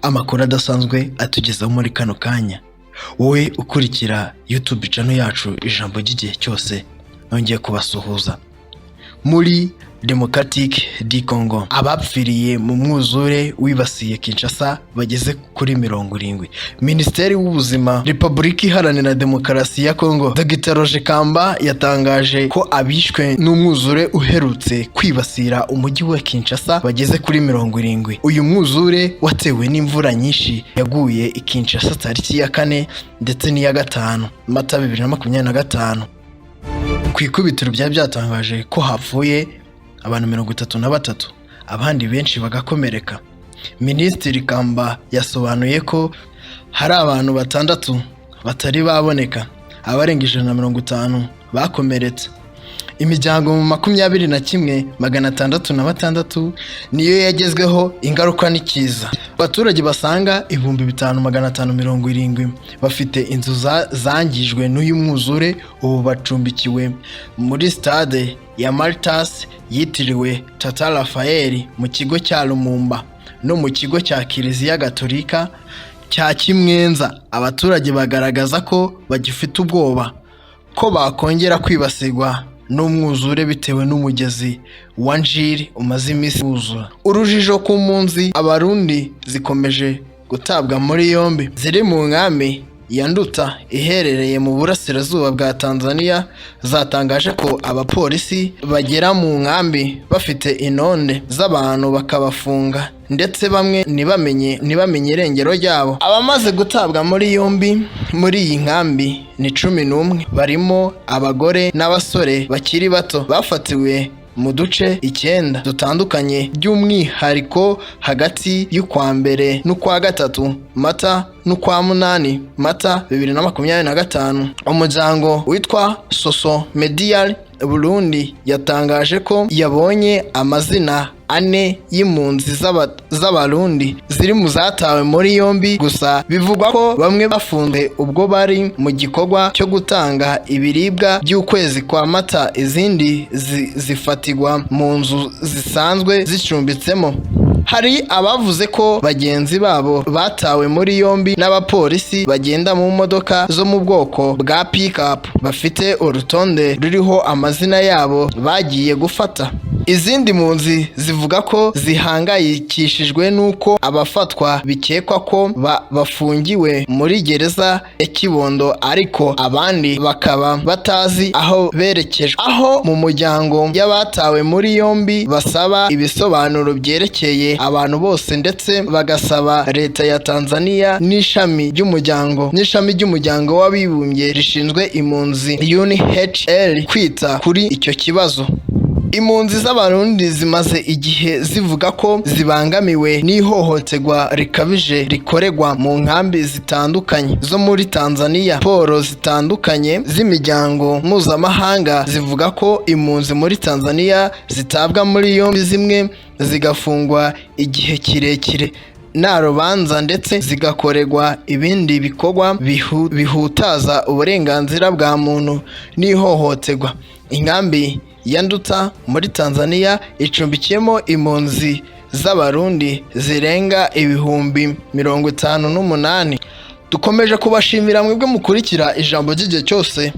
amakuru adasanzwe atugezaho muri kano kanya. Wowe ukurikira YouTube channel yacu Ijambo ry'igihe cyose, nongeye kubasuhuza. Muri Democratic du Congo, abapfiriye mu mwuzure wibasiye Kinshasa bageze kuri 70. Minisiteri w'ubuzima Repubulika Iharanira Demokarasi ya Congo, Dr. Roger Kamba yatangaje ko abishwe n'umwuzure uherutse kwibasira umujyi wa Kinshasa bageze kuri 70. Uyu mwuzure watewe n'imvura nyinshi yaguye i Kinshasa tariki ya 4 ndetse n'iya 5 Mata 2025. Ku ikubitiro byatangaje ko hapfuye abantu 33, abandi benshi bagakomereka. Minisitiri Kamba yasobanuye ko hari abantu 6 batari baboneka, abarenga 150 bakomeretse. Imiryango 21,666 niyo yagezweho ingaruka n'ikiza. Abaturage basaga 5,570 bafite inzu zangijwe n'uyu mwuzure, ubu bacumbikiwe muri stade ya Maritas yitiriwe Tata Rafael mu kigo cya Lumumba no mu kigo cya Kiliziya Gatolika cya Kimwenza. Abaturage bagaragaza ko bagifite ubwoba ko bakongera kwibasirwa n'umwuzure bitewe n'umugezi wa Njiri umaze iminsi wuzura. Urujijo ku mpunzi Abarundi zikomeje gutabwa muri yombi ziri mu nkambi ya Nduta iherereye mu burasirazuba bwa Tanzania zatangaje ko abapolisi bagera mu nkambi bafite intonde z'abantu bakabafunga, ndetse bamwe ntibamenye irengero ryabo. Abamaze gutabwa muri yombi muri iyi nkambi ni 11, barimo abagore n'abasore bakiri bato bafatiwe mu duce 9 dutandukanye, by'umwihariko hagati y'ukwa mbere n'ukwa 3 Mata n'ukwa 8 Mata 2025. Umuryango witwa Soso Medial Burundi yatangaje ko yabonye amazina 4 y'impunzi z'Abarundi ziri mu zatawe muri yombi, gusa bivugwa ko bamwe bafunze ubwo bari mu gikorwa cyo gutanga ibiribwa by'ukwezi kwa Mata, izindi zifatirwa mu nzu zisanzwe zicumbitsemo. Hari abavuze ko bagenzi babo batawe muri yombi n'abapolisi bagenda mu modoka zo mu bwoko bwa pick-up bafite urutonde ruriho amazina yabo bagiye gufata. Izindi mpunzi zivuga ko zihangayikishijwe n'uko abafatwa bikekwa ko bafungiwe muri gereza ya Kibondo, ariko abandi bakaba batazi aho berekeje. Aho mu muryango y'abatawe muri yombi basaba ibisobanuro byerekeye abantu bose, ndetse bagasaba leta ya Tanzania n'ishami ry'umuryango w'abibumbye rishinzwe impunzi UNHCR kwita kuri icyo kibazo. Impunzi z'Abarundi zimaze igihe zivuga ko zibangamiwe n'ihohoterwa rikabije rikorerwa mu nkambi zitandukanye zo muri Tanzania. Raporo zitandukanye z'imiryango mpuzamahanga zivuga ko impunzi muri Tanzania zitabwa muri yombi, zimwe zigafungwa igihe kirekire nta rubanza, ndetse zigakorerwa ibindi bikorwa bihutaza uburenganzira bwa muntu n'ihohoterwa. Inkambi ya Nduta muri Tanzania icumbikiyemo impunzi z'Abarundi zirenga 58,000. Dukomeje kubashimira mwebwe mukurikira Ijambo ry'igihe cyose.